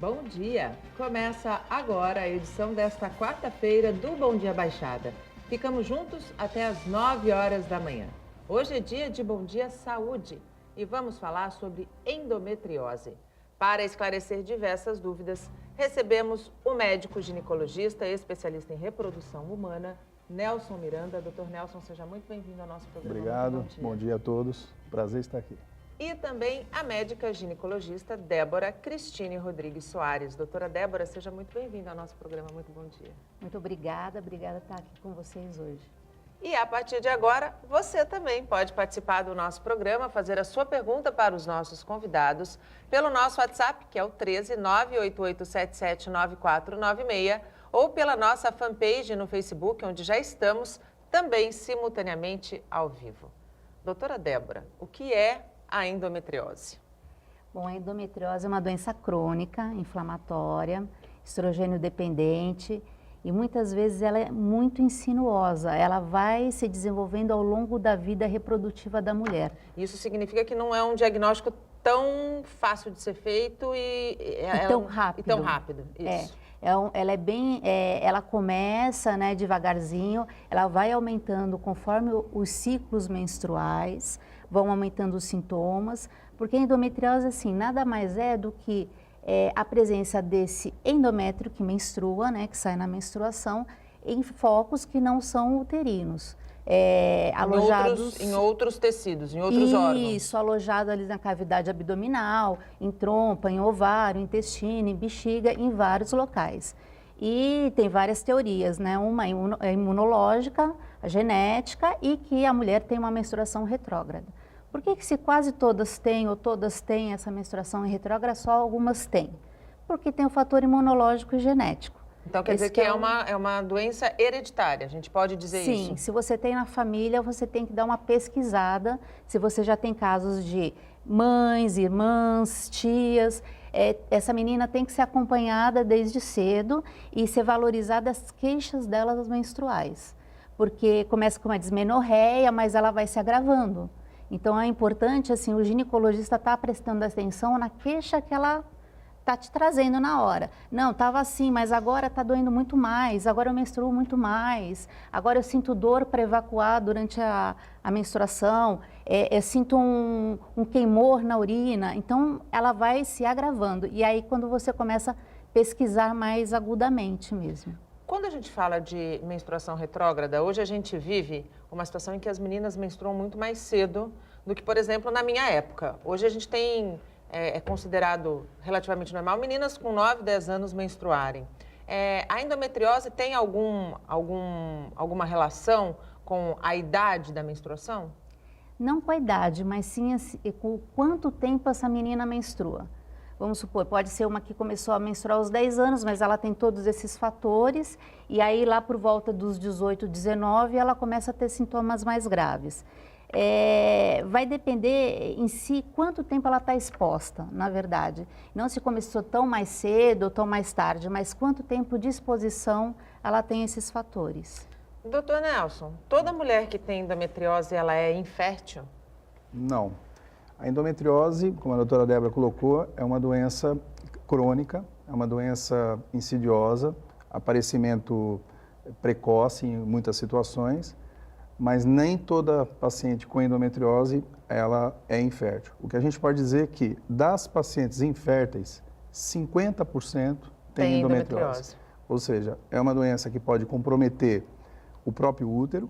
Bom dia! Começa agora a edição desta quarta-feira do Bom Dia Baixada. Ficamos juntos até às 9 horas da manhã. Hoje é dia de Bom Dia Saúde e vamos falar sobre endometriose. Para esclarecer diversas dúvidas, recebemos o médico ginecologista e especialista em reprodução humana, Nelson Miranda. Doutor Nelson, seja muito bem-vindo ao nosso programa. Obrigado, bom dia a todos, prazer estar aqui. E também a médica ginecologista Débora Cristine Rodrigues Soares. Doutora Débora, seja muito bem-vinda ao nosso programa. Muito bom dia. Muito obrigada por estar aqui com vocês hoje. E a partir de agora, você também pode participar do nosso programa, fazer a sua pergunta para os nossos convidados pelo nosso WhatsApp, que é o 13988779496, ou pela nossa fanpage no Facebook, onde já estamos também simultaneamente ao vivo. Doutora Débora, o que é a endometriose? Bom, a endometriose é uma doença crônica, inflamatória, estrogênio dependente e muitas vezes ela é muito insinuosa. Ela vai se desenvolvendo ao longo da vida reprodutiva da mulher. Isso significa que não é um diagnóstico tão fácil de ser feito e tão rápido. E tão rápido, isso. Ela começa, né, devagarzinho, ela vai aumentando conforme os ciclos menstruais, vão aumentando os sintomas, porque a endometriose, assim, nada mais é do que a presença desse endométrio que menstrua, né, que sai na menstruação, em focos que não são uterinos. Alojados em outros tecidos, em outros órgãos. Isso, alojado ali na cavidade abdominal, em trompa, em ovário, intestino, em bexiga, em vários locais. E tem várias teorias, né? Uma é imunológica, a genética e que a mulher tem uma menstruação retrógrada. Por que se quase todas têm ou todas têm essa menstruação retrógrada, só algumas têm? Porque tem o fator imunológico e genético. Então, quer dizer que é uma doença hereditária, a gente pode dizer isso? Sim, se você tem na família, você tem que dar uma pesquisada, se você já tem casos de mães, irmãs, tias, essa menina tem que ser acompanhada desde cedo e ser valorizada as queixas delas menstruais, porque começa com uma dismenorreia, mas ela vai se agravando. Então, é importante, assim, o ginecologista estar prestando atenção na queixa que ela está te trazendo na hora. Não, estava assim, mas agora está doendo muito mais, agora eu menstruo muito mais, agora eu sinto dor para evacuar durante a menstruação, eu sinto um queimor na urina, então ela vai se agravando. E aí quando você começa a pesquisar mais agudamente mesmo. Quando a gente fala de menstruação retrógrada, hoje a gente vive uma situação em que as meninas menstruam muito mais cedo do que, por exemplo, na minha época. Hoje a gente tem... É considerado relativamente normal meninas com 9, 10 anos menstruarem. A endometriose tem alguma relação com a idade da menstruação? Não com a idade, mas sim com quanto tempo essa menina menstrua. Vamos supor, pode ser uma que começou a menstruar aos 10 anos, mas ela tem todos esses fatores, e aí lá por volta dos 18, 19, ela começa a ter sintomas mais graves. Vai depender em si quanto tempo ela está exposta, na verdade. Não se começou tão mais cedo ou tão mais tarde, mas quanto tempo de exposição ela tem esses fatores. Doutor Nelson, toda mulher que tem endometriose, ela é infértil? Não. A endometriose, como a doutora Débora colocou, é uma doença crônica, é uma doença insidiosa, aparecimento precoce em muitas situações, mas nem toda paciente com endometriose, ela é infértil. O que a gente pode dizer é que das pacientes inférteis, 50% tem endometriose. Ou seja, é uma doença que pode comprometer o próprio útero,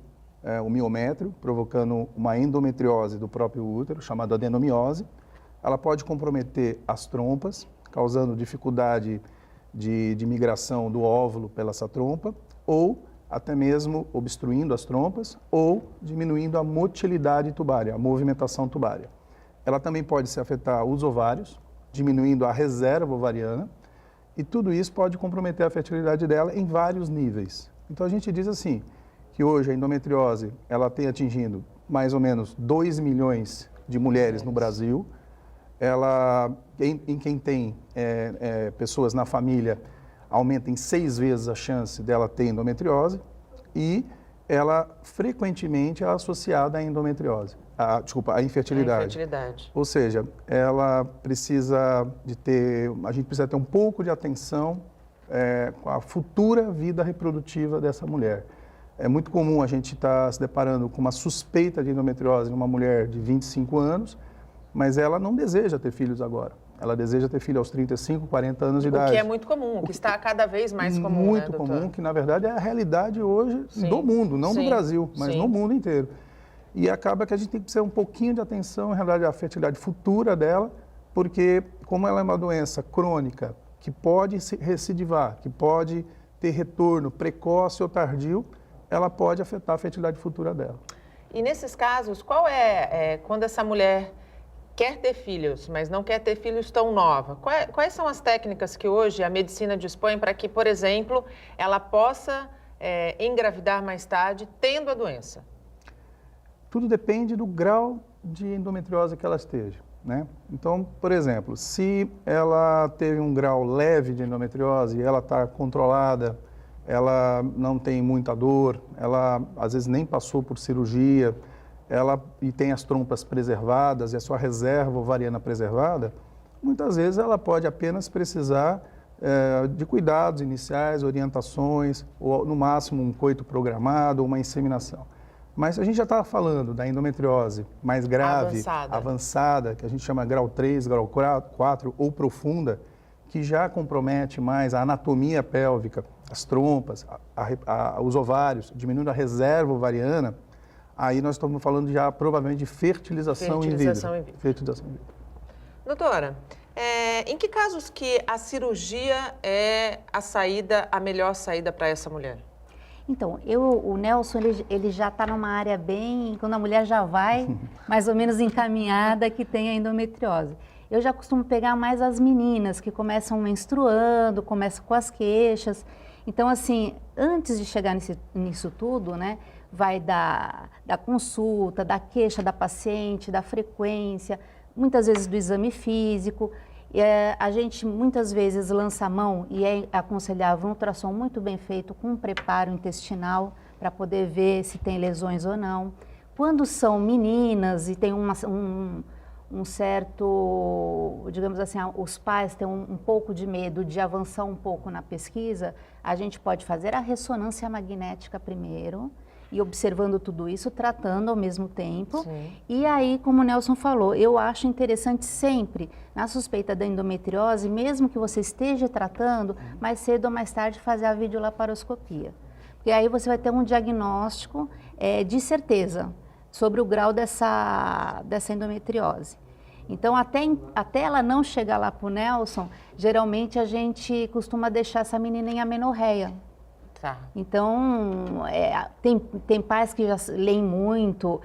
o miométrio, provocando uma endometriose do próprio útero, chamada adenomiose. Ela pode comprometer as trompas, causando dificuldade de migração do óvulo pela essa trompa, ou até mesmo obstruindo as trompas ou diminuindo a motilidade tubária, a movimentação tubária. Ela também pode se afetar os ovários, diminuindo a reserva ovariana, e tudo isso pode comprometer a fertilidade dela em vários níveis. Então a gente diz assim, que hoje a endometriose, ela tem atingindo mais ou menos 2 milhões de mulheres no Brasil. Ela, em quem tem pessoas na família, aumenta em 6 vezes a chance dela ter endometriose e ela frequentemente é associada à endometriose, à infertilidade. Infertilidade. Ou seja, ela precisa a gente precisa ter um pouco de atenção com a futura vida reprodutiva dessa mulher. É muito comum a gente estar se deparando com uma suspeita de endometriose numa mulher de 25 anos, mas ela não deseja ter filhos agora. Ela deseja ter filho aos 35, 40 anos de idade. O que é muito comum, o que está cada vez mais comum, muito né, comum, doutor? que na verdade é a realidade hoje do mundo, não do Brasil, mas no mundo inteiro. E acaba que a gente tem que ter um pouquinho de atenção em relação à fertilidade futura dela, porque como ela é uma doença crônica, que pode recidivar, que pode ter retorno precoce ou tardio, ela pode afetar a fertilidade futura dela. E nesses casos, quando essa mulher quer ter filhos, mas não quer ter filhos tão nova, quais são as técnicas que hoje a medicina dispõe para que, por exemplo, ela possa engravidar mais tarde tendo a doença? Tudo depende do grau de endometriose que ela esteja, né? Então, por exemplo, se ela teve um grau leve de endometriose e ela está controlada, ela não tem muita dor, ela às vezes nem passou por cirurgia, e tem as trompas preservadas e a sua reserva ovariana preservada, muitas vezes ela pode apenas precisar de cuidados iniciais, orientações, ou no máximo um coito programado ou uma inseminação. Mas a gente já estava falando da endometriose mais grave, avançada, que a gente chama grau 3, grau 4 ou profunda, que já compromete mais a anatomia pélvica, as trompas, os ovários, diminuindo a reserva ovariana, aí nós estamos falando já provavelmente de fertilização in vitro. Fertilização in vitro. Doutora, em que casos que a cirurgia é a melhor saída para essa mulher? Então, o Nelson, ele já está numa área bem, quando a mulher já vai mais ou menos encaminhada que tem a endometriose. Eu já costumo pegar mais as meninas que começam menstruando, começam com as queixas. Então, assim, antes de chegar nisso tudo, né, vai da consulta, da queixa da paciente, da frequência, muitas vezes do exame físico. A gente muitas vezes lança a mão e é aconselhável um ultrassom muito bem feito com um preparo intestinal para poder ver se tem lesões ou não. Quando são meninas e tem um certo, digamos assim, os pais têm um pouco de medo de avançar um pouco na pesquisa, a gente pode fazer a ressonância magnética primeiro e observando tudo isso, tratando ao mesmo tempo. Sim. E aí, como o Nelson falou, eu acho interessante sempre, na suspeita da endometriose, mesmo que você esteja tratando, mais cedo ou mais tarde fazer a videolaparoscopia. Porque aí você vai ter um diagnóstico de certeza sobre o grau dessa endometriose. Então, até ela não chegar lá para o Nelson, geralmente a gente costuma deixar essa menina em amenorreia. Tá. Então, tem pais que já leem muito,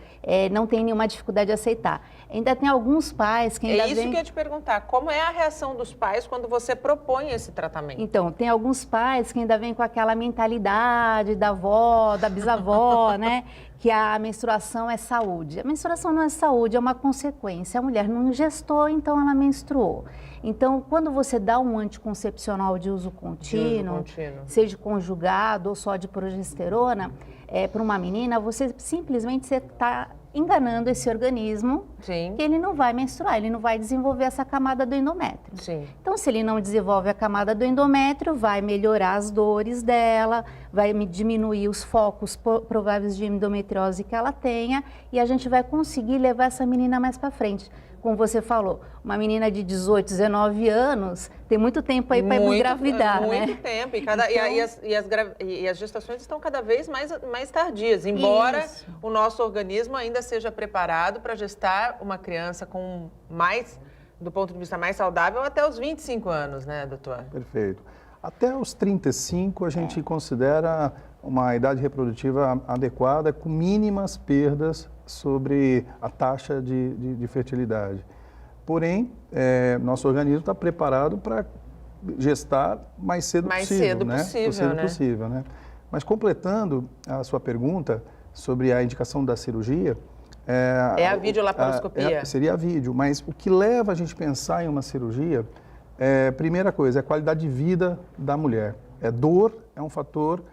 não tem nenhuma dificuldade de aceitar. Ainda tem alguns pais que ainda isso que eu ia te perguntar, como é a reação dos pais quando você propõe esse tratamento? Então, tem alguns pais que ainda vêm com aquela mentalidade da avó, da bisavó, né? Que a menstruação é saúde. A menstruação não é saúde, é uma consequência. A mulher não gestou, então ela menstruou. Então, quando você dá um anticoncepcional de uso contínuo, seja conjugado ou só de progesterona, para uma menina, você simplesmente está enganando esse organismo. Sim. Que ele não vai menstruar, ele não vai desenvolver essa camada do endométrio. Sim. Então, se ele não desenvolve a camada do endométrio, vai melhorar as dores dela, vai diminuir os focos prováveis de endometriose que ela tenha e a gente vai conseguir levar essa menina mais para frente. Como você falou, uma menina de 18, 19 anos tem muito tempo aí para engravidar, né? Muito tempo. E as gestações estão cada vez mais tardias, embora o nosso organismo ainda seja preparado para gestar uma criança com do ponto de vista mais saudável, até os 25 anos, né, doutor? Perfeito. Até os 35 a gente considera uma idade reprodutiva adequada, com mínimas perdas sobre a taxa de fertilidade. Porém, nosso organismo está preparado para gestar mais cedo possível, né? Mas completando a sua pergunta sobre a indicação da cirurgia... a videolaparoscopia? Seria a vídeo, mas o que leva a gente a pensar em uma cirurgia, primeira coisa, é a qualidade de vida da mulher. Dor é um fator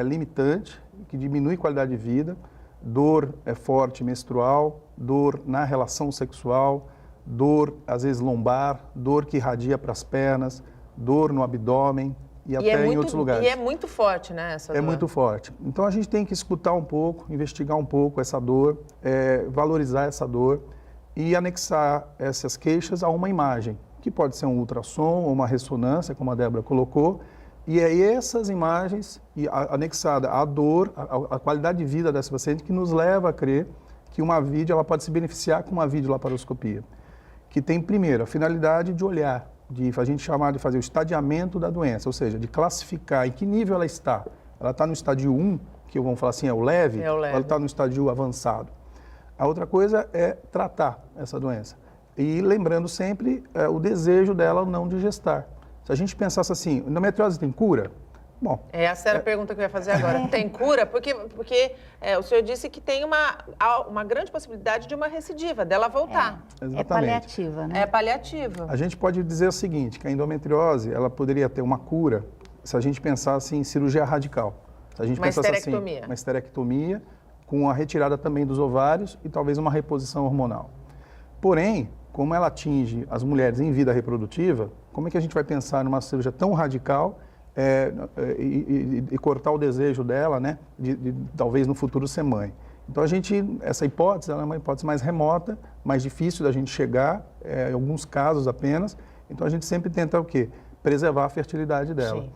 limitante, que diminui qualidade de vida, dor forte menstrual, dor na relação sexual, dor às vezes lombar, dor que irradia para as pernas, dor no abdômen e até em outros lugares. E é muito forte, né, essa dor? É muito forte. Então a gente tem que escutar um pouco, investigar um pouco essa dor, valorizar essa dor e anexar essas queixas a uma imagem, que pode ser um ultrassom ou uma ressonância, como a Débora colocou, e é essas imagens, anexada à dor, a qualidade de vida dessa paciente, que nos leva a crer que uma ela pode se beneficiar com uma videolaparoscopia, que tem, primeiro, a finalidade de olhar, de a gente chamar de fazer o estadiamento da doença, ou seja, de classificar em que nível ela está. Ela está no estádio 1, que vamos falar assim, é o leve, ou ela está no estádio avançado. A outra coisa é tratar essa doença. E lembrando sempre o desejo dela não de gestar. Se a gente pensasse assim, endometriose tem cura? Bom, essa era a pergunta que eu ia fazer agora. Tem cura? Porque o senhor disse que tem uma grande possibilidade de uma recidiva, dela voltar. Exatamente. É paliativa, né? É paliativa. A gente pode dizer o seguinte, que a endometriose ela poderia ter uma cura se a gente pensasse em cirurgia radical. Se a gente pensasse assim, uma esterectomia com a retirada também dos ovários e talvez uma reposição hormonal. Porém, como ela atinge as mulheres em vida reprodutiva, como é que a gente vai pensar numa cirurgia tão radical e cortar o desejo dela, né, de talvez no futuro ser mãe? Então essa hipótese ela é uma hipótese mais remota, mais difícil da gente chegar, em alguns casos apenas. Então a gente sempre tenta o quê? Preservar a fertilidade dela. Sim.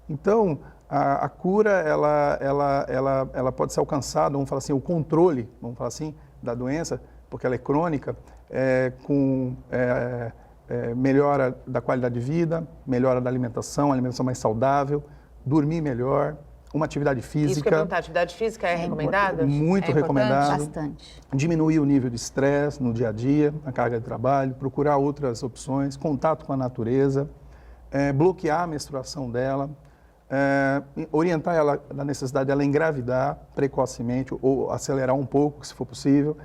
Então a cura ela pode ser alcançada, vamos falar assim, o controle, vamos falar assim, da doença, porque ela é crônica, com melhora da qualidade de vida, melhora da alimentação mais saudável, dormir melhor, uma atividade física. Isso que eu ia perguntar, atividade física é recomendada? Muito recomendado. Bastante. Diminuir o nível de estresse no dia a dia, na carga de trabalho, procurar outras opções, contato com a natureza, bloquear a menstruação dela, orientar ela na necessidade dela engravidar precocemente ou acelerar um pouco, se for possível,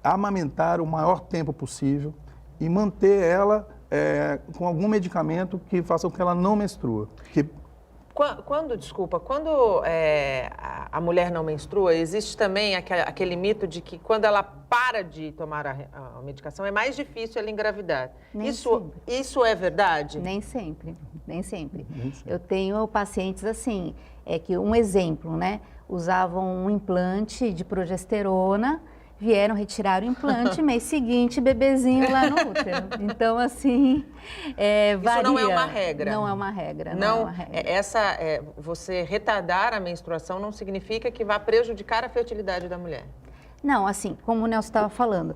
amamentar o maior tempo possível e manter ela com algum medicamento que faça com que ela não menstrua. Quando a mulher não menstrua, existe também aquele mito de que quando ela para de tomar a medicação, é mais difícil ela engravidar. Isso é verdade? Nem sempre, nem sempre. Eu tenho pacientes assim, que um exemplo, né? Usavam um implante de progesterona, vieram retirar o implante, mês seguinte, bebezinho lá no útero. Então, assim, varia. Isso não é uma regra? Não é uma regra. Você retardar a menstruação não significa que vá prejudicar a fertilidade da mulher? Não, assim, como o Nelson estava falando,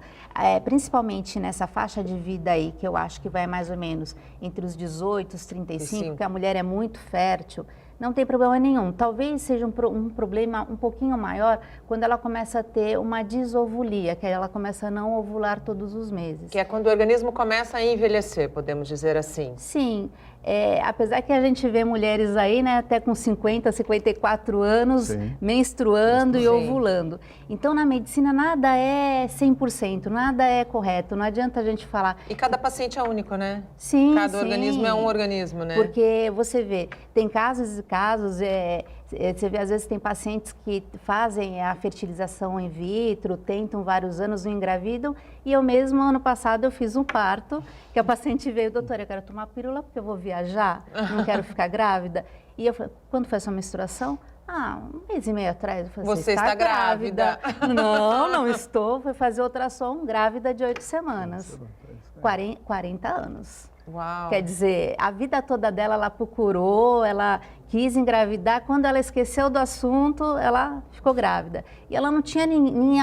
principalmente nessa faixa de vida aí, que eu acho que vai mais ou menos entre os 18 e os 35, que a mulher é muito fértil, não tem problema nenhum. Talvez seja um problema um pouquinho maior quando ela começa a ter uma disovulia, que ela começa a não ovular todos os meses. Que é quando o organismo começa a envelhecer, podemos dizer assim. Sim. Apesar que a gente vê mulheres aí, né, até com 50, 54 anos, Sim. menstruando e ovulando. Então, na medicina, nada é 100%, nada é correto. Não adianta a gente falar... E cada paciente é único, né? Sim, Cada organismo é um organismo, né? Porque você vê, tem casos e casos, você vê, às vezes tem pacientes que fazem a fertilização in vitro, tentam vários anos, não engravidam, e eu mesmo, ano passado, eu fiz um parto, que a paciente veio, doutora, eu quero tomar pílula porque eu vou viajar, não quero ficar grávida. E eu falei, quando foi a sua menstruação? Um mês e meio atrás. Eu falei, você está grávida. Não estou. Fui fazer ultrassom grávida de 8 semanas. 40 anos. Uau. Quer dizer, a vida toda dela, ela procurou, ela quis engravidar. Quando ela esqueceu do assunto, ela ficou grávida. E ela não tinha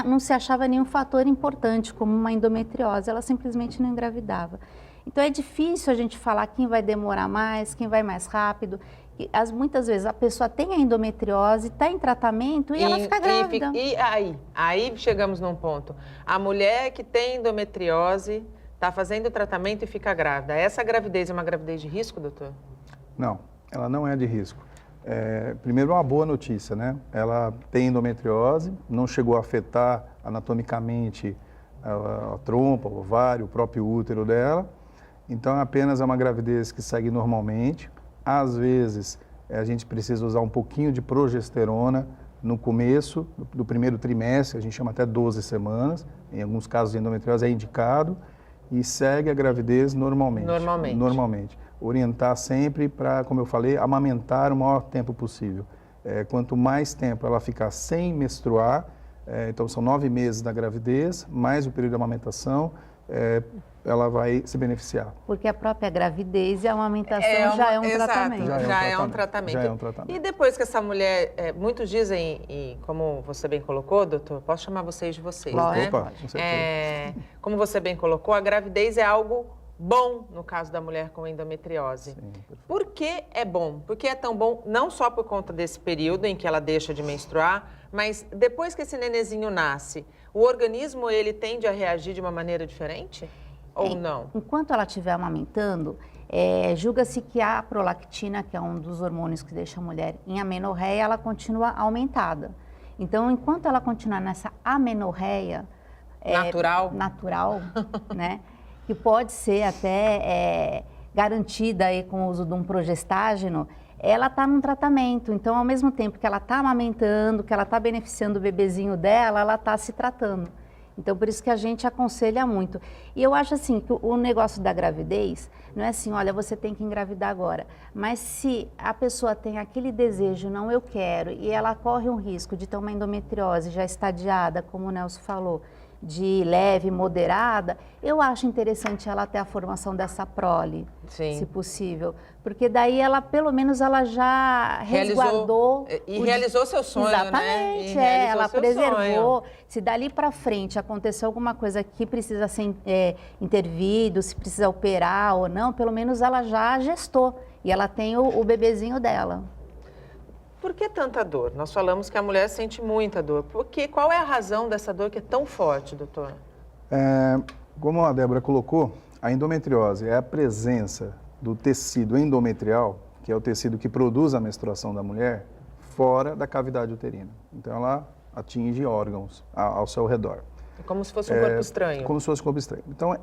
não se achava nenhum fator importante, como uma endometriose. Ela simplesmente não engravidava. Então, é difícil a gente falar quem vai demorar mais, quem vai mais rápido. Muitas vezes a pessoa tem a endometriose, está em tratamento e ela fica grávida. E aí chegamos num ponto. A mulher que tem endometriose está fazendo o tratamento e fica grávida. Essa gravidez é uma gravidez de risco, doutor? Não, ela não é de risco. Primeiro, uma boa notícia, né? Ela tem endometriose, não chegou a afetar anatomicamente a trompa, o ovário, o próprio útero dela. Então, apenas é uma gravidez que segue normalmente. Às vezes, A gente precisa usar um pouquinho de progesterona no começo do primeiro trimestre, a gente chama até 12 semanas, em alguns casos de endometriose é indicado, e segue a gravidez normalmente. Normalmente. Orientar sempre para, como eu falei, amamentar o maior tempo possível. Quanto mais tempo ela ficar sem menstruar, então são 9 meses da gravidez, mais o período de amamentação, ela vai se beneficiar. Porque a própria gravidez e a amamentação já é um tratamento. Já é um tratamento. E depois que essa mulher, muitos dizem, e como você bem colocou, doutor, posso chamar vocês de vocês, né? Opa, com certeza. Como você bem colocou, a gravidez é algo bom no caso da mulher com endometriose. Sim, por que é bom? Por que é tão bom? Não só por conta desse período em que ela deixa de menstruar, mas depois que esse nenenzinho nasce, o organismo ele tende a reagir de uma maneira diferente? Ou não? Enquanto ela estiver amamentando, julga-se que a prolactina, que é um dos hormônios que deixa a mulher em amenorreia, ela continua aumentada. Então, enquanto ela continuar nessa amenorreia natural, né, que pode ser até garantida aí com o uso de um progestágeno, ela está num tratamento. Então, ao mesmo tempo que ela está amamentando, que ela está beneficiando o bebezinho dela, ela está se tratando. Então, por isso que a gente aconselha muito. E eu acho assim, que o negócio da gravidez, não é assim, olha, você tem que engravidar agora. Mas se a pessoa tem aquele desejo, não, eu quero, e ela corre um risco de ter uma endometriose já estadiada, como o Nelson falou, de leve, moderada, eu acho interessante ela ter a formação dessa prole, se possível. Porque daí ela, pelo menos, ela já resguardou... realizou seu sonho, exatamente, né? Ela preservou. Se dali para frente acontecer alguma coisa que precisa ser intervido, se precisa operar ou não, pelo menos ela já gestou. E ela tem o bebezinho dela. Por que tanta dor? Nós falamos que a mulher sente muita dor. Qual é a razão dessa dor que é tão forte, doutor? Como a Débora colocou, a endometriose é a presença do tecido endometrial, que é o tecido que produz a menstruação da mulher, fora da cavidade uterina. Então, ela atinge órgãos ao seu redor. É como se fosse um corpo estranho. Como se fosse um corpo estranho. Então,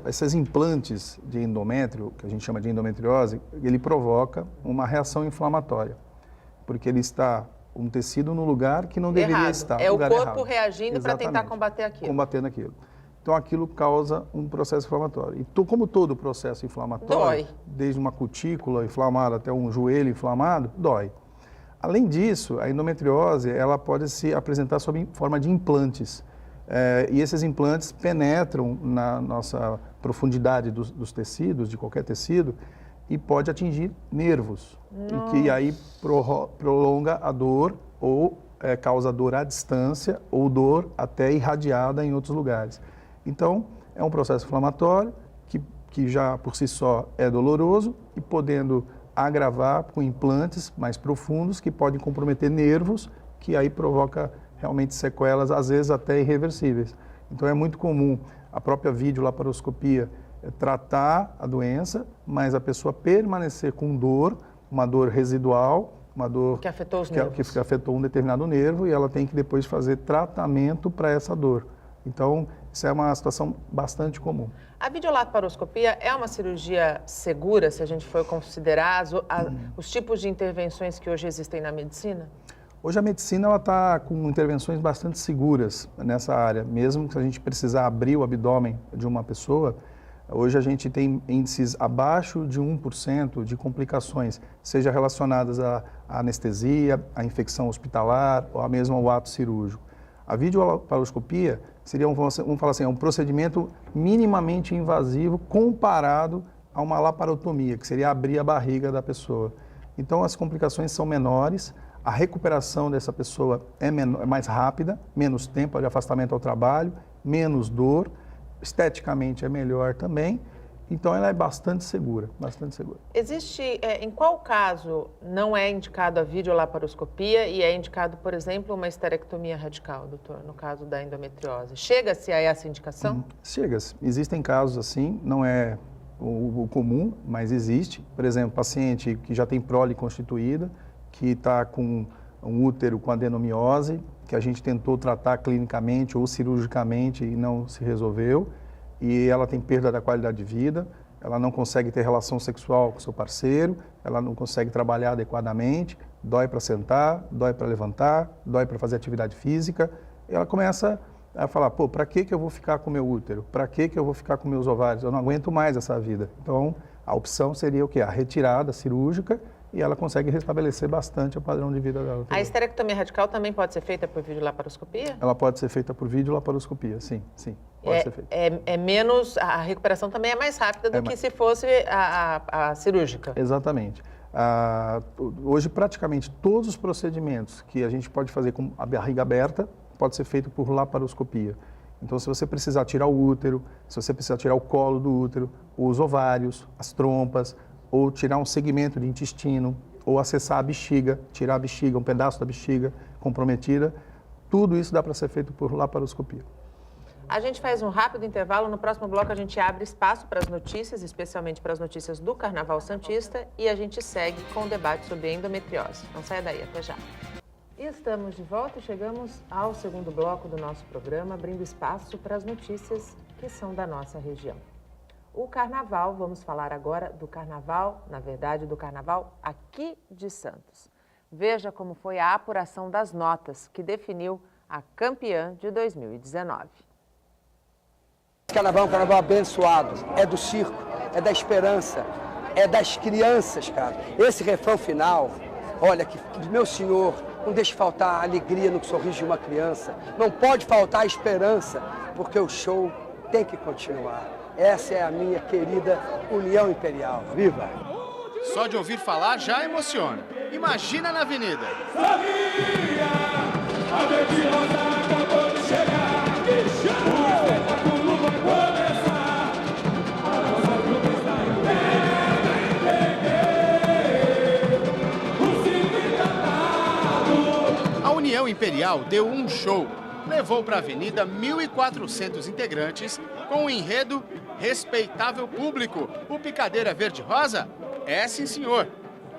esses implantes de endométrio, que a gente chama de endometriose, ele provoca uma reação inflamatória. Porque ele está um tecido no lugar que não deveria estar. É o corpo reagindo para tentar combater aquilo. Combatendo aquilo. Então, aquilo causa um processo inflamatório. E como todo processo inflamatório, desde uma cutícula inflamada até um joelho inflamado, dói. Além disso, a endometriose ela pode se apresentar sob forma de implantes. E esses implantes penetram na nossa profundidade dos tecidos, de qualquer tecido, e pode atingir nervos, e que aí prolonga a dor ou causa dor à distância ou dor até irradiada em outros lugares. Então, é um processo inflamatório que já por si só é doloroso e podendo agravar com implantes mais profundos que podem comprometer nervos, que aí provoca realmente sequelas, às vezes até irreversíveis. Então, é muito comum a própria videolaparoscopia tratar a doença, mas a pessoa permanecer com dor, uma dor residual, uma dor que afetou os nervos. Que afetou um determinado nervo e ela tem que depois fazer tratamento para essa dor. Então, isso é uma situação bastante comum. A videolaparoscopia é uma cirurgia segura, se a gente for considerar os tipos de intervenções que hoje existem na medicina? Hoje a medicina está com intervenções bastante seguras nessa área. Mesmo que a gente precisar abrir o abdômen de uma pessoa, hoje a gente tem índices abaixo de 1% de complicações, seja relacionadas à anestesia, à infecção hospitalar ou mesmo ao ato cirúrgico. A videolaparoscopia seria vamos falar assim, um procedimento minimamente invasivo comparado a uma laparotomia, que seria abrir a barriga da pessoa. Então as complicações são menores, a recuperação dessa pessoa é mais rápida, menos tempo de afastamento ao trabalho, menos dor, esteticamente é melhor também, então ela é bastante segura, bastante segura. Existe, em qual caso não é indicado a videolaparoscopia e é indicado, por exemplo, uma esterectomia radical, doutor, no caso da endometriose? Chega-se a essa indicação? Chega-se. Existem casos assim, não é o comum, mas existe. Por exemplo, paciente que já tem prole constituída, que está com um útero com adenomiose, que a gente tentou tratar clinicamente ou cirurgicamente e não se resolveu, e ela tem perda da qualidade de vida, ela não consegue ter relação sexual com seu parceiro, ela não consegue trabalhar adequadamente, dói para sentar, dói para levantar, dói para fazer atividade física. E ela começa a falar, pô, para que eu vou ficar com o meu útero? Para que eu vou ficar com meus ovários? Eu não aguento mais essa vida. Então, a opção seria o quê? A retirada cirúrgica, e ela consegue restabelecer bastante o padrão de vida dela. A esterectomia radical também pode ser feita por videolaparoscopia? Ela pode ser feita por videolaparoscopia, sim, pode ser feita. É menos, a recuperação também é mais rápida do que se fosse a cirúrgica. Exatamente. Hoje, praticamente todos os procedimentos que a gente pode fazer com a barriga aberta pode ser feito por laparoscopia. Então, se você precisar tirar o útero, se você precisar tirar o colo do útero, os ovários, as trompas, ou tirar um segmento de intestino, ou acessar a bexiga, tirar a bexiga, um pedaço da bexiga comprometida, tudo isso dá para ser feito por laparoscopia. A gente faz um rápido intervalo, no próximo bloco a gente abre espaço para as notícias, especialmente para as notícias do Carnaval Santista, e a gente segue com o debate sobre endometriose. Não saia daí, até já. E estamos de volta e chegamos ao segundo bloco do nosso programa, abrindo espaço para as notícias que são da nossa região. O Carnaval, vamos falar agora do Carnaval, na verdade, do Carnaval aqui de Santos. Veja como foi a apuração das notas que definiu a campeã de 2019. Carnaval é um carnaval abençoado, é do circo, é da esperança, é das crianças, cara. Esse refrão final, olha, que meu senhor, não deixe faltar a alegria no sorriso de uma criança, não pode faltar a esperança, porque o show tem que continuar. Essa é a minha querida União Imperial. Viva! Só de ouvir falar já emociona. Imagina na avenida. A União Imperial deu um show. Levou para a avenida 1.400 integrantes com o enredo Respeitável Público. O Picadeira Verde-Rosa? É sim, senhor.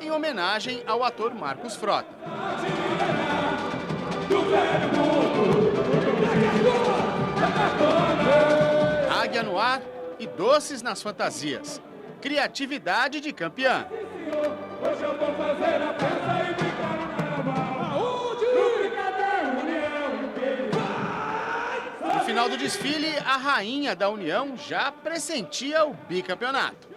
Em homenagem ao ator Marcos Frota. Águia no ar e doces nas fantasias. Criatividade de campeã. Hoje eu vou fazer a festa e brincar no carnaval. No final do desfile, a rainha da União já pressentia o bicampeonato.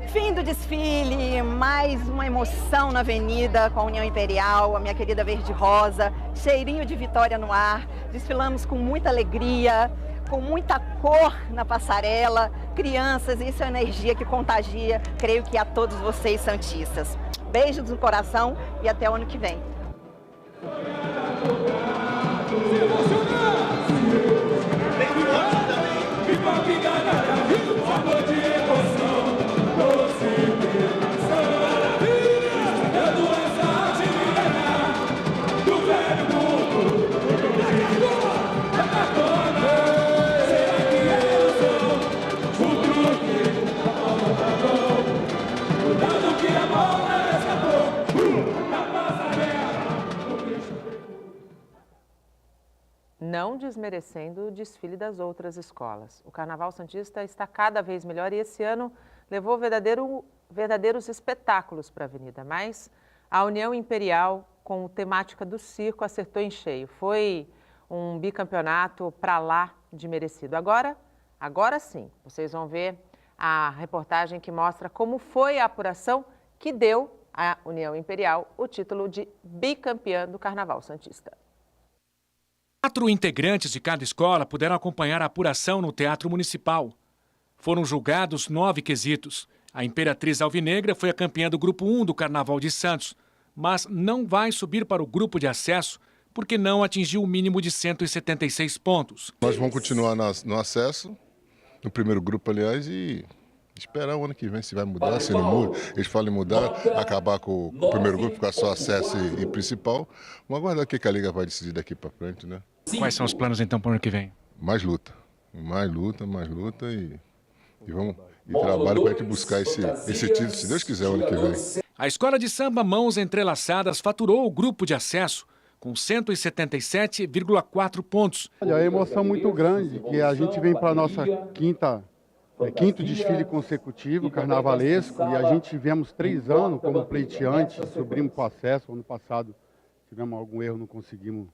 Fim do desfile, mais uma emoção na avenida com a União Imperial, a minha querida Verde-Rosa, cheirinho de vitória no ar. Desfilamos com muita alegria, com muita cor na passarela. Crianças, isso é energia que contagia, creio que a todos vocês santistas. Beijos no coração e até o ano que vem. Não desmerecendo o desfile das outras escolas. O Carnaval Santista está cada vez melhor e esse ano levou verdadeiros espetáculos para a avenida. Mas a União Imperial, com temática do circo, acertou em cheio. Foi um bicampeonato para lá de merecido. Agora sim, vocês vão ver a reportagem que mostra como foi a apuração que deu à União Imperial o título de bicampeã do Carnaval Santista. 4 integrantes de cada escola puderam acompanhar a apuração no Teatro Municipal. Foram julgados 9 quesitos. A Imperatriz Alvinegra foi a campeã do Grupo 1 do Carnaval de Santos, mas não vai subir para o grupo de acesso porque não atingiu o mínimo de 176 pontos. Nós vamos continuar no acesso, no primeiro grupo, aliás, e esperar o ano que vem se vai mudar, se não muda. Eles falam em mudar, acabar com o primeiro grupo, ficar só acesso e principal. Vamos aguardar o que a Liga vai decidir daqui para frente, né? Quais são os planos então para o ano que vem? Mais luta e vamos trabalho para a gente buscar esse título, se Deus quiser, o ano que vem. A escola de samba Mãos Entrelaçadas faturou o grupo de acesso com 177,4 pontos. Olha, é uma emoção muito grande que a gente vem para a nossa quinta quinto desfile consecutivo, carnavalesco, e a gente tivemos 3 anos como pleiteantes, subimos para o acesso. Ano passado tivemos algum erro, não conseguimos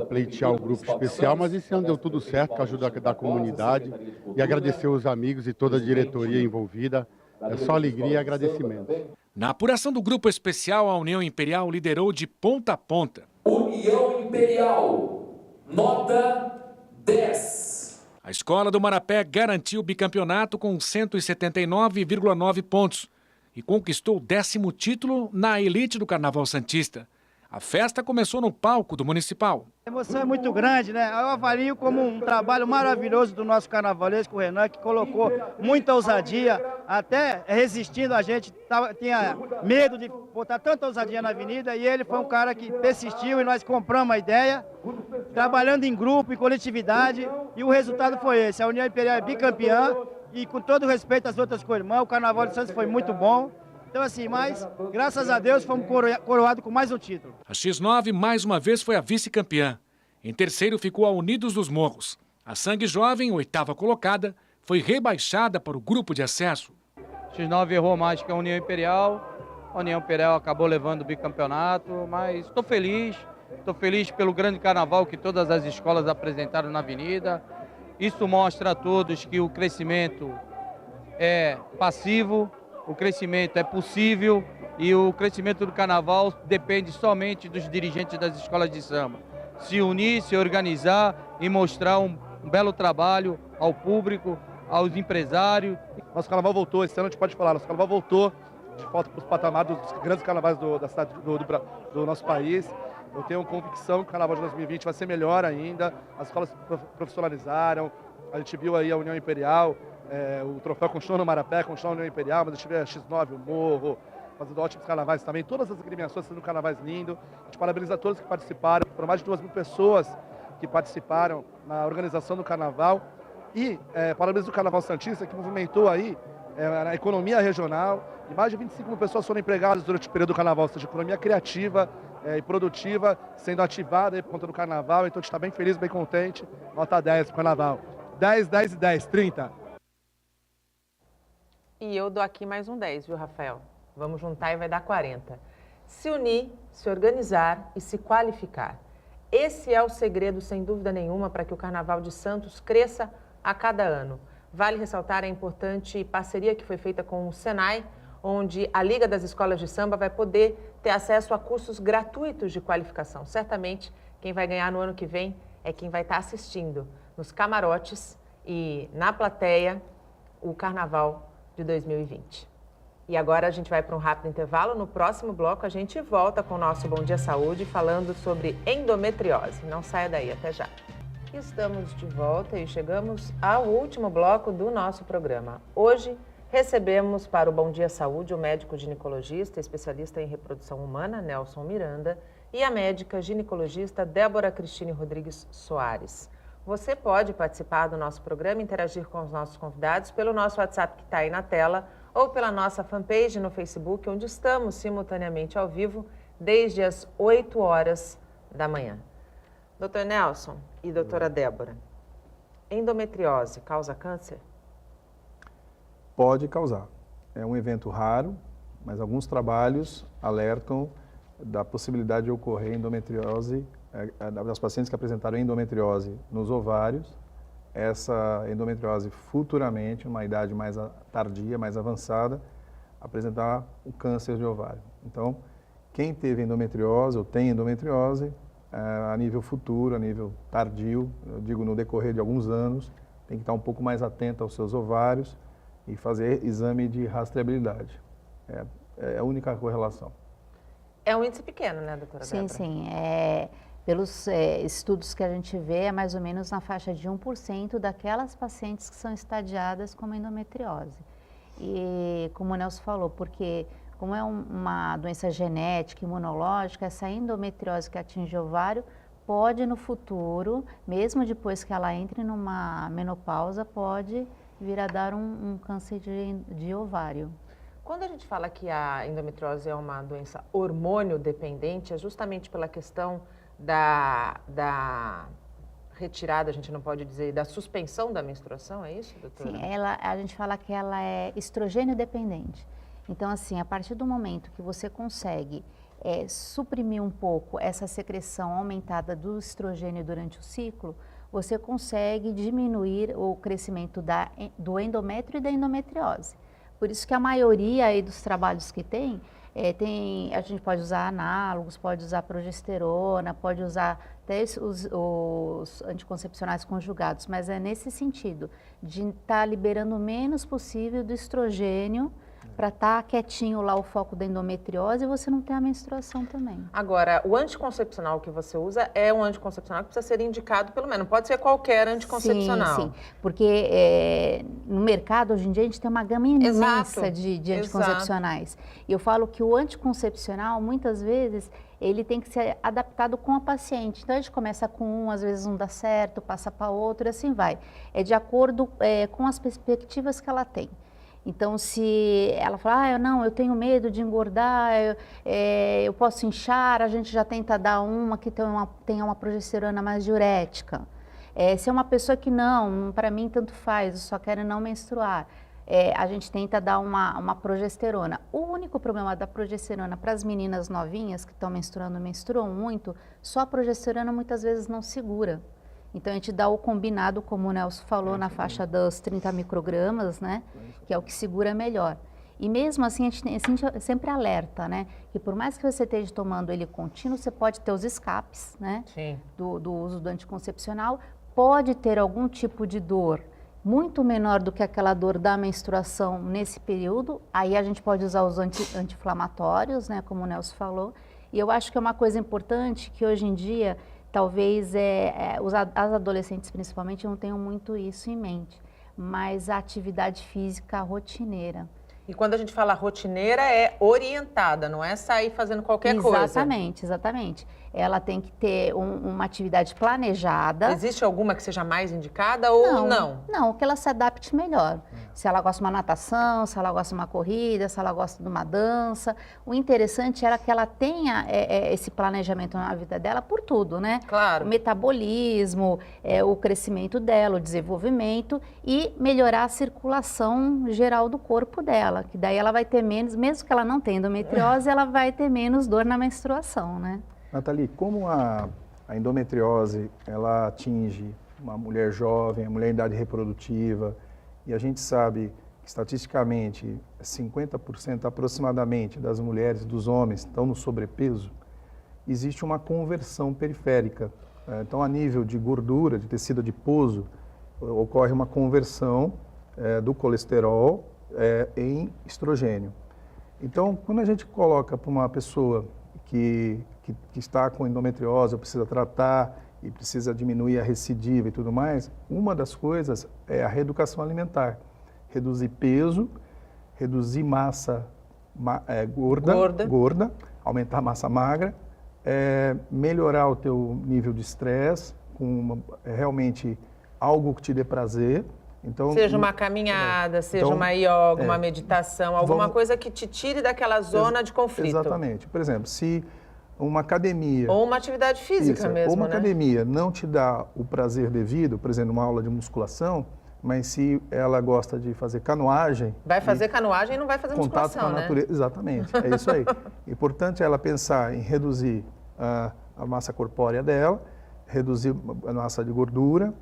pleitear o grupo especial, mas esse ano deu tudo certo, com a ajuda da comunidade, e agradecer os amigos e toda a diretoria envolvida. É só alegria e agradecimento. Na apuração do grupo especial, a União Imperial liderou de ponta a ponta. União Imperial, nota 10. A Escola do Marapé garantiu o bicampeonato com 179,9 pontos e conquistou o 10º título na elite do Carnaval Santista. A festa começou no palco do Municipal. A emoção é muito grande, né? Eu avalio como um trabalho maravilhoso do nosso carnavalesco, o Renan, que colocou muita ousadia, até resistindo a gente, tinha medo de botar tanta ousadia na avenida, e ele foi um cara que persistiu e nós compramos a ideia, trabalhando em grupo, em coletividade, e o resultado foi esse. A União Imperial é bicampeã, e com todo respeito às outras co-irmãs, o Carnaval de Santos foi muito bom. Então assim, mas graças a Deus fomos coroados com mais um título. A X9 mais uma vez foi a vice-campeã. Em terceiro ficou a Unidos dos Morros. A Sangue Jovem, 8ª colocada, foi rebaixada para o grupo de acesso. X9 errou mais que a União Imperial. A União Imperial acabou levando o bicampeonato, mas estou feliz. Estou feliz pelo grande carnaval que todas as escolas apresentaram na avenida. Isso mostra a todos que o crescimento é passivo, o crescimento é possível e o crescimento do carnaval depende somente dos dirigentes das escolas de samba. Se unir, se organizar e mostrar um belo trabalho ao público, aos empresários. Nosso carnaval voltou, esse ano a gente pode falar, nosso carnaval voltou de volta para os patamares dos grandes carnavais da cidade do nosso país. Eu tenho convicção que o carnaval de 2020 vai ser melhor ainda, as escolas profissionalizaram, a gente viu aí a União Imperial, o troféu continua no Marapé, continua na União Imperial, mas a gente vê a X9, o Morro, fazendo ótimos carnavais também, todas as agremiações sendo carnavais lindos. A gente parabeniza todos que participaram, foram mais de 2.000 pessoas que participaram na organização do carnaval e parabenizo o Carnaval Santista, que movimentou aí a economia regional, e mais de 25 mil pessoas foram empregadas durante o período do carnaval, ou seja, economia criativa e produtiva sendo ativada aí por conta do carnaval, então a gente está bem feliz, bem contente, nota 10 para o carnaval. 10, 10 e 10, 30. E eu dou aqui mais um 10, viu, Rafael? Vamos juntar e vai dar 40. Se unir, se organizar e se qualificar. Esse é o segredo, sem dúvida nenhuma, para que o Carnaval de Santos cresça a cada ano. Vale ressaltar a importante parceria que foi feita com o Senai, onde a Liga das Escolas de Samba vai poder ter acesso a cursos gratuitos de qualificação. Certamente, quem vai ganhar no ano que vem é quem vai estar assistindo nos camarotes e na plateia o Carnaval de 2020. E agora a gente vai para um rápido intervalo. No próximo bloco a gente volta com o nosso Bom Dia Saúde falando sobre endometriose. Não saia daí, até já. Estamos de volta e chegamos ao último bloco do nosso programa. Hoje recebemos para o Bom Dia Saúde o médico ginecologista, especialista em reprodução humana, Nelson Miranda, e a médica ginecologista Débora Cristine Rodrigues Soares. Você pode participar do nosso programa e interagir com os nossos convidados pelo nosso WhatsApp que está aí na tela ou pela nossa fanpage no Facebook, onde estamos simultaneamente ao vivo desde as 8 horas da manhã. Doutor Nelson e doutora Débora, endometriose causa câncer? Pode causar. É um evento raro, mas alguns trabalhos alertam da possibilidade de ocorrer endometriose das pacientes que apresentaram endometriose nos ovários. Essa endometriose futuramente, numa idade mais tardia, mais avançada, apresentar o câncer de ovário. Então, quem teve endometriose ou tem endometriose, a nível futuro, a nível tardio, eu digo no decorrer de alguns anos, tem que estar um pouco mais atento aos seus ovários e fazer exame de rastreabilidade. É a única correlação. É um índice pequeno, né, doutora Débora? Sim. Pelos estudos que a gente vê, é mais ou menos na faixa de 1% daquelas pacientes que são estadiadas como endometriose. E como o Nelson falou, porque como é uma doença genética, imunológica, essa endometriose que atinge o ovário pode no futuro, mesmo depois que ela entre numa menopausa, pode vir a dar um câncer de ovário. Quando a gente fala que a endometriose é uma doença hormônio dependente, é justamente pela questão da retirada, a gente não pode dizer, da suspensão da menstruação, é isso, doutora? Sim, a gente fala que ela é estrogênio dependente. Então, assim, a partir do momento que você consegue suprimir um pouco essa secreção aumentada do estrogênio durante o ciclo, você consegue diminuir o crescimento do endométrio e da endometriose. Por isso que a maioria aí dos trabalhos que a gente pode usar análogos, pode usar progesterona, pode usar até os anticoncepcionais conjugados, mas é nesse sentido, de estar liberando o menos possível do estrogênio para estar quietinho lá o foco da endometriose e você não ter a menstruação também. Agora, o anticoncepcional que você usa é um anticoncepcional que precisa ser indicado pelo menos, não pode ser qualquer anticoncepcional. Sim, porque no mercado hoje em dia a gente tem uma gama imensa de anticoncepcionais. E eu falo que o anticoncepcional, muitas vezes, ele tem que ser adaptado com a paciente. Então a gente começa com um, às vezes não dá certo, passa para outro e assim vai. É de acordo com as perspectivas que ela tem. Então, se ela fala, eu tenho medo de engordar, eu posso inchar, a gente já tenta dar uma que tenha uma progesterona mais diurética. Se é uma pessoa que não, para mim tanto faz, eu só quero não menstruar, a gente tenta dar uma progesterona. O único problema da progesterona para as meninas novinhas que estão menstruam muito, só a progesterona muitas vezes não segura. Então, a gente dá o combinado, como o Nelson falou, na faixa dos 30 microgramas, né? Que é o que segura melhor. E mesmo assim, a gente sempre alerta, né? Que por mais que você esteja tomando ele contínuo, você pode ter os escapes, né? Sim. Do uso do anticoncepcional. Pode ter algum tipo de dor muito menor do que aquela dor da menstruação nesse período. Aí a gente pode usar os anti-inflamatórios, né? Como o Nelson falou. E eu acho que é uma coisa importante que hoje em dia... Talvez as adolescentes, principalmente, não tenham muito isso em mente, mas a atividade física rotineira. E quando a gente fala rotineira, é orientada, não é sair fazendo qualquer coisa. Exatamente. Ela tem que ter uma atividade planejada. Existe alguma que seja mais indicada ou não? Não, que ela se adapte melhor. Se ela gosta de uma natação, se ela gosta de uma corrida, se ela gosta de uma dança. O interessante era que ela tenha esse planejamento na vida dela por tudo, né? Claro. O metabolismo, o crescimento dela, o desenvolvimento e melhorar a circulação geral do corpo dela. Que daí ela vai ter menos, mesmo que ela não tenha endometriose, ela vai ter menos dor na menstruação, né? Nathalie, como a endometriose, ela atinge uma mulher jovem, a mulher em idade reprodutiva, e a gente sabe que estatisticamente 50% aproximadamente das mulheres, dos homens, estão no sobrepeso, existe uma conversão periférica. Então, a nível de gordura, de tecido adiposo, ocorre uma conversão do colesterol em estrogênio. Então, quando a gente coloca para uma pessoa que está com endometriose, ou precisa tratar e precisa diminuir a recidiva e tudo mais, uma das coisas é a reeducação alimentar. Reduzir peso, reduzir massa gorda, aumentar a massa magra, melhorar o teu nível de estresse, com realmente algo que te dê prazer. Então, seja uma caminhada, seja uma yoga, uma meditação, alguma coisa que te tire daquela zona de conflito. Exatamente. Por exemplo, se uma academia... Ou uma atividade física mesmo, ou uma academia não te dá o prazer devido, por exemplo, uma aula de musculação, mas se ela gosta de fazer canoagem... Vai fazer canoagem e não vai fazer musculação, contato com a natureza, exatamente, é isso aí. É importante ela pensar em reduzir a massa corpórea dela, reduzir a massa de gordura,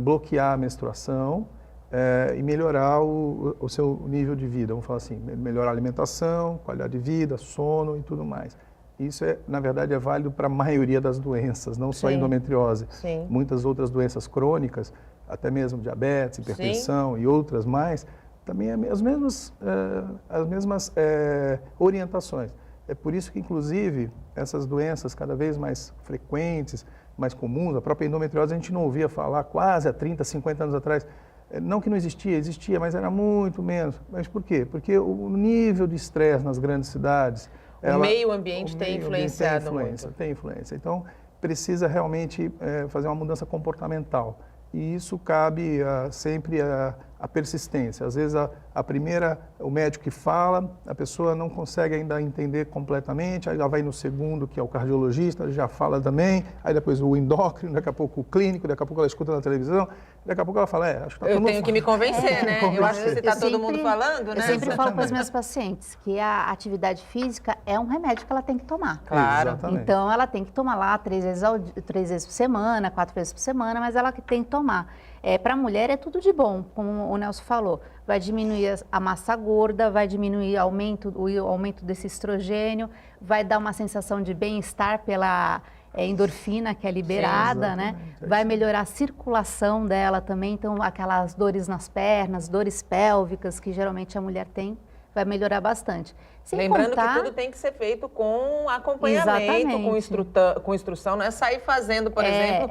bloquear a menstruação e melhorar o seu nível de vida. Vamos falar assim, melhorar a alimentação, qualidade de vida, sono e tudo mais. Isso, na verdade, é válido para a maioria das doenças, não só a endometriose. Sim. Muitas outras doenças crônicas, até mesmo diabetes, hipertensão e outras mais, também as mesmas orientações. É por isso que, inclusive, essas doenças cada vez mais frequentes, mais comuns, a própria endometriose a gente não ouvia falar quase há 30, 50 anos atrás. Não que não existia, mas era muito menos. Mas por quê? Porque o nível de estresse nas grandes cidades... O meio ambiente tem influenciado muito. Tem influência. Então, precisa realmente fazer uma mudança comportamental. E isso cabe sempre a persistência. Às vezes a primeira, o médico que fala, a pessoa não consegue ainda entender completamente, aí ela vai no segundo, que é o cardiologista, ele já fala também, aí depois o endócrino, daqui a pouco o clínico, daqui a pouco ela escuta na televisão, daqui a pouco ela fala, acho que tá eu tenho que me convencer, né? Eu acho que se está todo mundo falando, né? Eu sempre falo para os meus pacientes que a atividade física é um remédio que ela tem que tomar. Claro. Exatamente. Então, ela tem que tomar lá 3 vezes por semana, 4 vezes por semana, mas ela que tem que tomar. Para a mulher é tudo de bom, como o Nelson falou. Vai diminuir a massa gorda, vai diminuir o aumento desse estrogênio, vai dar uma sensação de bem-estar pela endorfina que é liberada, né? Vai melhorar a circulação dela também, então aquelas dores nas pernas, dores pélvicas que geralmente a mulher tem, vai melhorar bastante. Sem Lembrando contar... que tudo tem que ser feito com acompanhamento, com instrução, não é sair fazendo, por exemplo,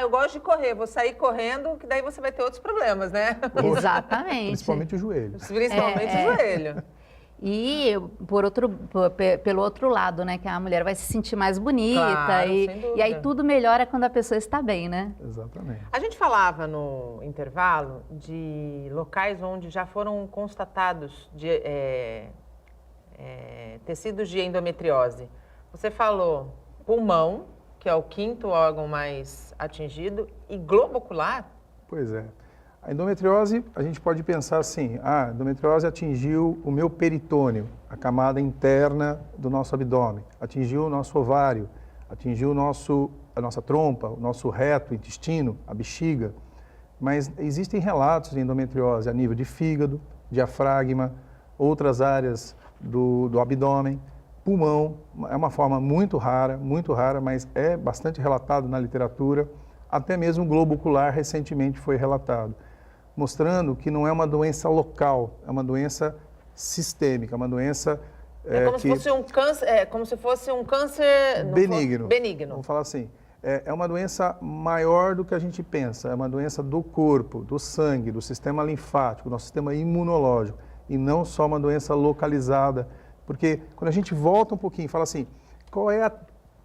eu gosto de correr, vou sair correndo, que daí você vai ter outros problemas, né? Exatamente. Principalmente o joelho. Principalmente o joelho. E pelo outro lado, né, que a mulher vai se sentir mais bonita, Claro, sem e dúvida. aí tudo melhora quando a pessoa está bem, né? Exatamente. A gente falava no intervalo de locais onde já foram constatados tecidos de endometriose. Você falou pulmão, que é o 5º órgão mais atingido, e globo ocular? Pois é. A endometriose, a gente pode pensar assim, a endometriose atingiu o meu peritônio, a camada interna do nosso abdômen, atingiu o nosso ovário, atingiu a nossa trompa, o nosso reto, o intestino, a bexiga. Mas existem relatos de endometriose a nível de fígado, diafragma, outras áreas do abdômen, pulmão, é uma forma muito rara, mas é bastante relatado na literatura. Até mesmo o globo ocular recentemente foi relatado, mostrando que não é uma doença local, é uma doença sistêmica, uma doença como se fosse um câncer benigno. Benigno. Vamos falar assim, é uma doença maior do que a gente pensa, é uma doença do corpo, do sangue, do sistema linfático, do nosso sistema imunológico, e não só uma doença localizada, porque quando a gente volta um pouquinho e fala assim, qual é a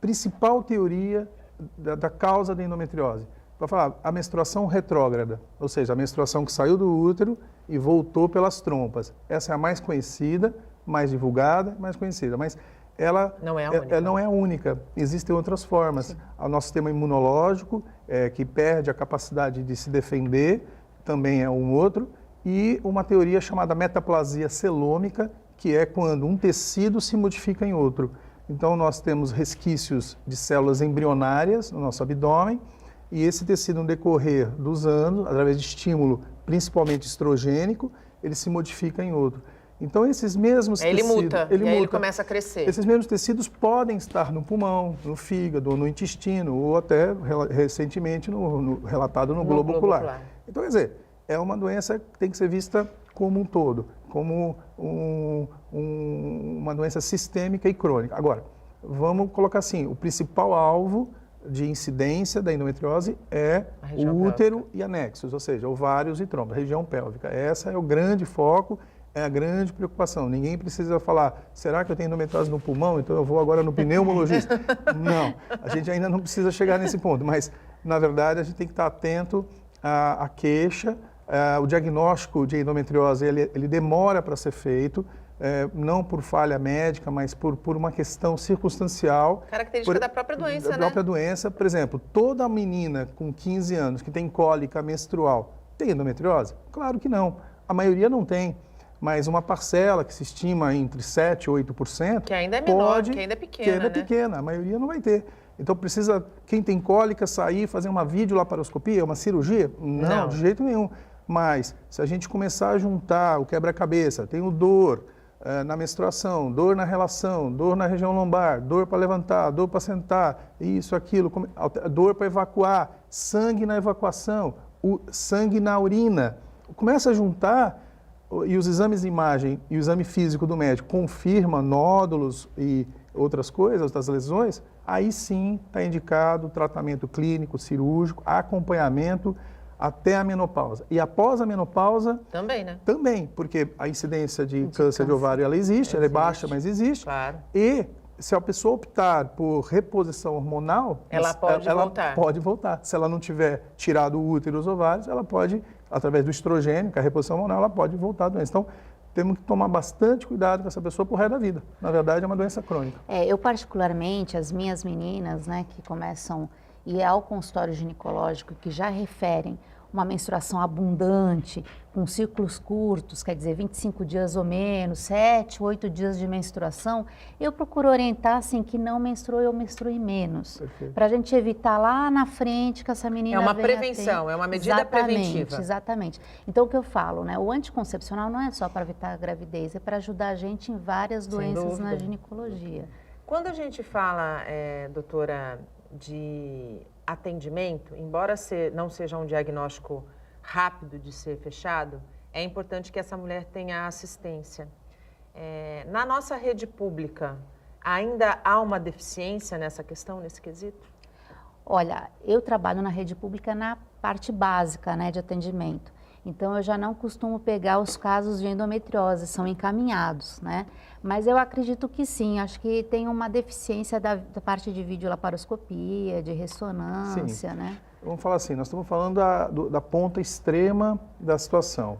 principal teoria da causa da endometriose? Para falar, a menstruação retrógrada, ou seja, a menstruação que saiu do útero e voltou pelas trompas. Essa é a mais conhecida, mais divulgada, mais conhecida, mas ela não é a única. Não é a única. Existem outras formas. O nosso sistema imunológico, que perde a capacidade de se defender, também é um outro, e uma teoria chamada metaplasia celômica, que é quando um tecido se modifica em outro. Então, nós temos resquícios de células embrionárias no nosso abdômen, e esse tecido, no decorrer dos anos, através de estímulo, principalmente estrogênico, ele se modifica em outro. Então, esses mesmos tecidos... Ele começa a crescer. Esses mesmos tecidos podem estar no pulmão, no fígado, no intestino, ou até, recentemente, relatado no globo ocular. Então, quer dizer, é uma doença que tem que ser vista como um todo, como uma doença sistêmica e crônica. Agora, vamos colocar assim, o principal alvo de incidência da endometriose é o útero e anexos, ou seja, ovários e trompa, região pélvica. Essa é o grande foco, é a grande preocupação. Ninguém precisa falar, será que eu tenho endometriose no pulmão, então eu vou agora no pneumologista? Não, a gente ainda não precisa chegar nesse ponto, mas, na verdade, a gente tem que estar atento à queixa. O diagnóstico de endometriose, ele demora para ser feito, não por falha médica, mas por uma questão circunstancial. Característica da própria doença, da própria doença. Por exemplo, toda menina com 15 anos que tem cólica menstrual tem endometriose? Claro que não. A maioria não tem. Mas uma parcela que se estima entre 7% e 8%... Que ainda é menor, que ainda é pequena, que ainda é pequena, a maioria não vai ter. Então precisa, quem tem cólica, sair, fazer uma videolaparoscopia, uma cirurgia? Não, de jeito nenhum. Mas se a gente começar a juntar o quebra-cabeça, tenho dor na menstruação, dor na relação, dor na região lombar, dor para levantar, dor para sentar, isso, aquilo, dor para evacuar, sangue na evacuação, sangue na urina. Começa a juntar e os exames de imagem e o exame físico do médico confirma nódulos e outras coisas, outras lesões, aí sim está indicado tratamento clínico, cirúrgico, acompanhamento até a menopausa. E após a menopausa... Também, né? Também, porque a incidência de câncer de ovário, ela existe, ela é baixa, mas existe. Claro. E se a pessoa optar por reposição hormonal... Ela pode voltar. Pode voltar. Se ela não tiver tirado o útero e os ovários, ela pode através do estrogênio, que é a reposição hormonal, ela pode voltar à doença. Então, temos que tomar bastante cuidado com essa pessoa pro resto da vida. Na verdade, é uma doença crônica. Eu particularmente, as minhas meninas, né, que começam a ir ao consultório ginecológico, que já referem uma menstruação abundante, com ciclos curtos, quer dizer, 25 dias ou menos, 7, 8 dias de menstruação, eu procuro orientar, assim, que não menstrue ou menstrue menos. Para a gente evitar lá na frente que essa menina É uma venha prevenção, é uma medida preventiva. Exatamente. Então, o que eu falo, né, o anticoncepcional não é só para evitar a gravidez, é para ajudar a gente em várias doenças na ginecologia. Quando a gente fala, doutora, de atendimento, embora não seja um diagnóstico rápido de ser fechado, é importante que essa mulher tenha assistência. Na nossa rede pública, ainda há uma deficiência nessa questão, nesse quesito? Olha, eu trabalho na rede pública na parte básica, né, de atendimento. Então, eu já não costumo pegar os casos de endometriose, são encaminhados, né? Mas eu acredito que sim, acho que tem uma deficiência da parte de videolaparoscopia, de ressonância, né? Vamos falar assim, nós estamos falando da ponta extrema da situação.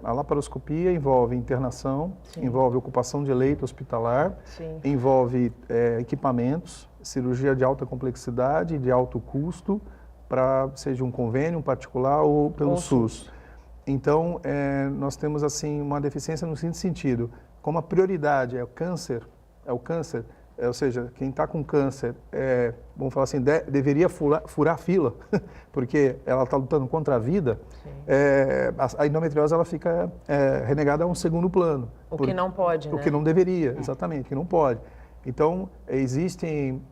A laparoscopia envolve internação, envolve ocupação de leito hospitalar, envolve equipamentos, cirurgia de alta complexidade, de alto custo, para seja um convênio particular ou pelo SUS. Então, nós temos assim uma deficiência no seguinte sentido, como a prioridade é o câncer, ou seja, quem está com câncer, vamos falar assim, deveria furar fila, porque ela está lutando contra a vida, a endometriose ela fica renegada a um segundo plano. Que não pode, né? O que não deveria, exatamente, que não pode. Então, existem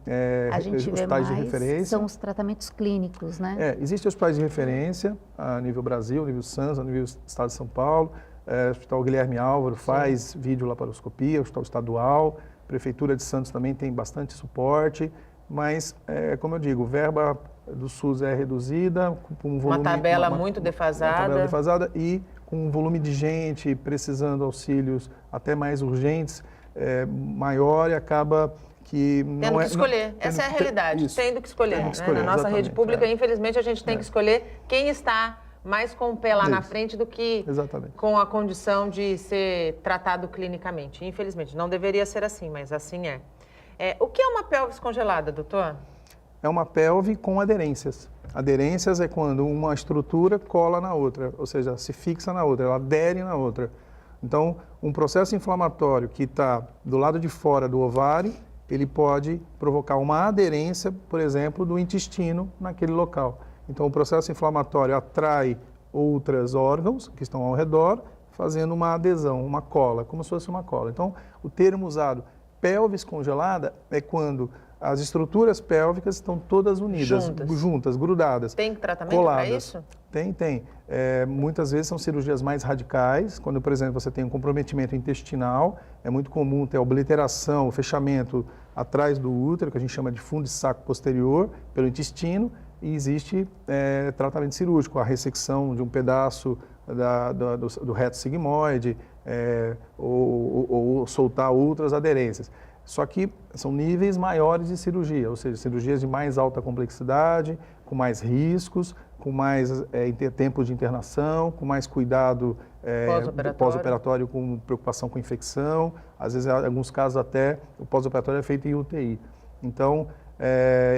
hospitais de referência. São os tratamentos clínicos, né? Existem hospitais de referência a nível Brasil, a nível SANS, a nível Estado de São Paulo. O Hospital Guilherme Álvaro faz videolaparoscopia, o Hospital Estadual. A Prefeitura de Santos também tem bastante suporte. Mas, como eu digo, verba do SUS é reduzida, com um volume... Uma tabela muito defasada. Uma tabela defasada e com um volume de gente precisando auxílios até mais urgentes, maior, e acaba que não tendo que escolher. Essa é a realidade, tendo que escolher. Na nossa rede pública, infelizmente, a gente tem que escolher quem está mais com o pé lá na frente do que com a condição de ser tratado clinicamente. Infelizmente, não deveria ser assim, mas assim é. O que é uma pelvis congelada, doutor? É uma pelve com aderências. Aderências é quando uma estrutura cola na outra, ou seja, se fixa na outra, ela adere na outra. Então, um processo inflamatório que está do lado de fora do ovário, ele pode provocar uma aderência, por exemplo, do intestino naquele local. Então, o processo inflamatório atrai outros órgãos que estão ao redor, fazendo uma adesão, uma cola, como se fosse uma cola. Então, o termo usado, pelvis congelada, é quando as estruturas pélvicas estão todas unidas, juntas, grudadas. Tem tratamento para isso? Tem. Muitas vezes são cirurgias mais radicais, quando, por exemplo, você tem um comprometimento intestinal, é muito comum ter a obliteração, o fechamento atrás do útero, que a gente chama de fundo de saco posterior, pelo intestino, e existe tratamento cirúrgico, a ressecção de um pedaço do reto sigmoide, ou soltar outras aderências. Só que são níveis maiores de cirurgia, ou seja, cirurgias de mais alta complexidade, com mais riscos, com mais tempo de internação, com mais cuidado pós-operatório, com preocupação com infecção. Às vezes, em alguns casos, até o pós-operatório é feito em UTI. Então,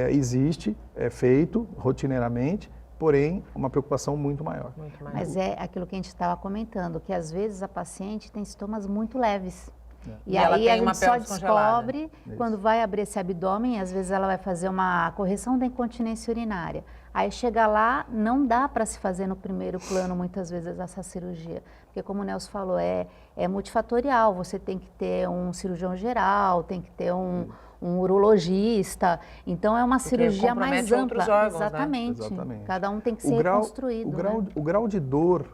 existe, é feito rotineiramente, porém, uma preocupação muito maior. Mas é aquilo que a gente estava comentando, que às vezes a paciente tem sintomas muito leves. E aí a gente só descobre quando vai abrir esse abdômen, às vezes ela vai fazer uma correção da incontinência urinária. Aí chega lá, não dá para se fazer no primeiro plano muitas vezes essa cirurgia. Porque como o Nelson falou, é multifatorial, você tem que ter um cirurgião geral, tem que ter um urologista, então é uma cirurgia mais ampla. Órgãos, exatamente. Né? Cada um tem que ser reconstruído. O grau de dor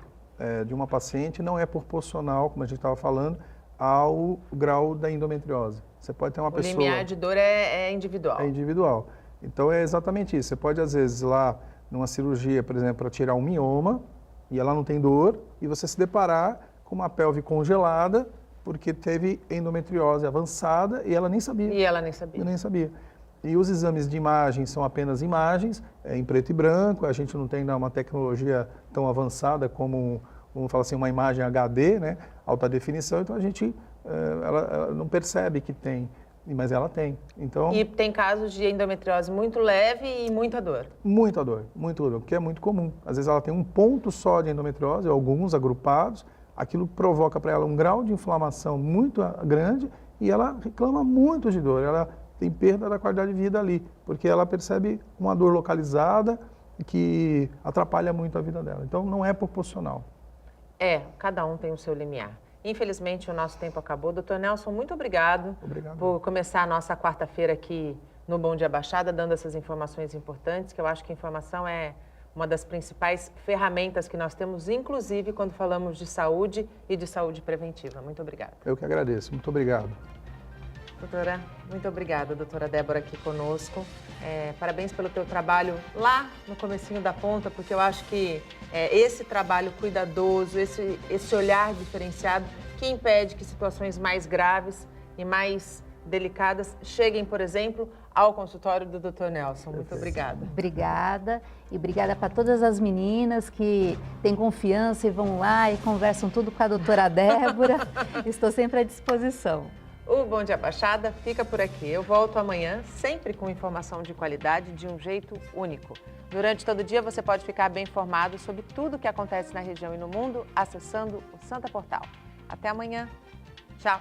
de uma paciente não é proporcional, como a gente estava falando, ao grau da endometriose. Você pode ter uma pessoa... O limiar de dor é individual. É individual. Então, é exatamente isso. Você pode, às vezes, lá numa cirurgia, por exemplo, para tirar um mioma, e ela não tem dor, e você se deparar com uma pelve congelada, porque teve endometriose avançada e ela nem sabia. E ela nem sabia. Nem sabia. E os exames de imagem são apenas imagens, em preto e branco, a gente não tem uma tecnologia tão avançada como, vamos falar assim, uma imagem HD, né, alta definição, então a gente ela não percebe que tem, mas ela tem. Então, e tem casos de endometriose muito leve e muita dor? Muita dor, porque é muito comum. Às vezes ela tem um ponto só de endometriose, alguns agrupados, aquilo provoca para ela um grau de inflamação muito grande e ela reclama muito de dor, ela tem perda da qualidade de vida ali, porque ela percebe uma dor localizada que atrapalha muito a vida dela. Então, não é proporcional. Cada um tem o seu limiar. Infelizmente, o nosso tempo acabou. Doutor Nelson, muito obrigado por começar a nossa quarta-feira aqui no Bom Dia Baixada, dando essas informações importantes, que eu acho que a informação é uma das principais ferramentas que nós temos, inclusive quando falamos de saúde e de saúde preventiva. Muito obrigada. Eu que agradeço. Muito obrigado. Doutora, muito obrigada, doutora Débora, aqui conosco. Parabéns pelo teu trabalho lá no comecinho da ponta, porque eu acho que esse trabalho cuidadoso, esse olhar diferenciado que impede que situações mais graves e mais delicadas cheguem, por exemplo, ao consultório do Dr. Nelson. Muito obrigada. Obrigada. E obrigada para todas as meninas que têm confiança e vão lá e conversam tudo com a doutora Débora. Estou sempre à disposição. O Bom Dia Baixada fica por aqui. Eu volto amanhã, sempre com informação de qualidade, de um jeito único. Durante todo o dia você pode ficar bem informado sobre tudo o que acontece na região e no mundo acessando o Santa Portal. Até amanhã. Tchau.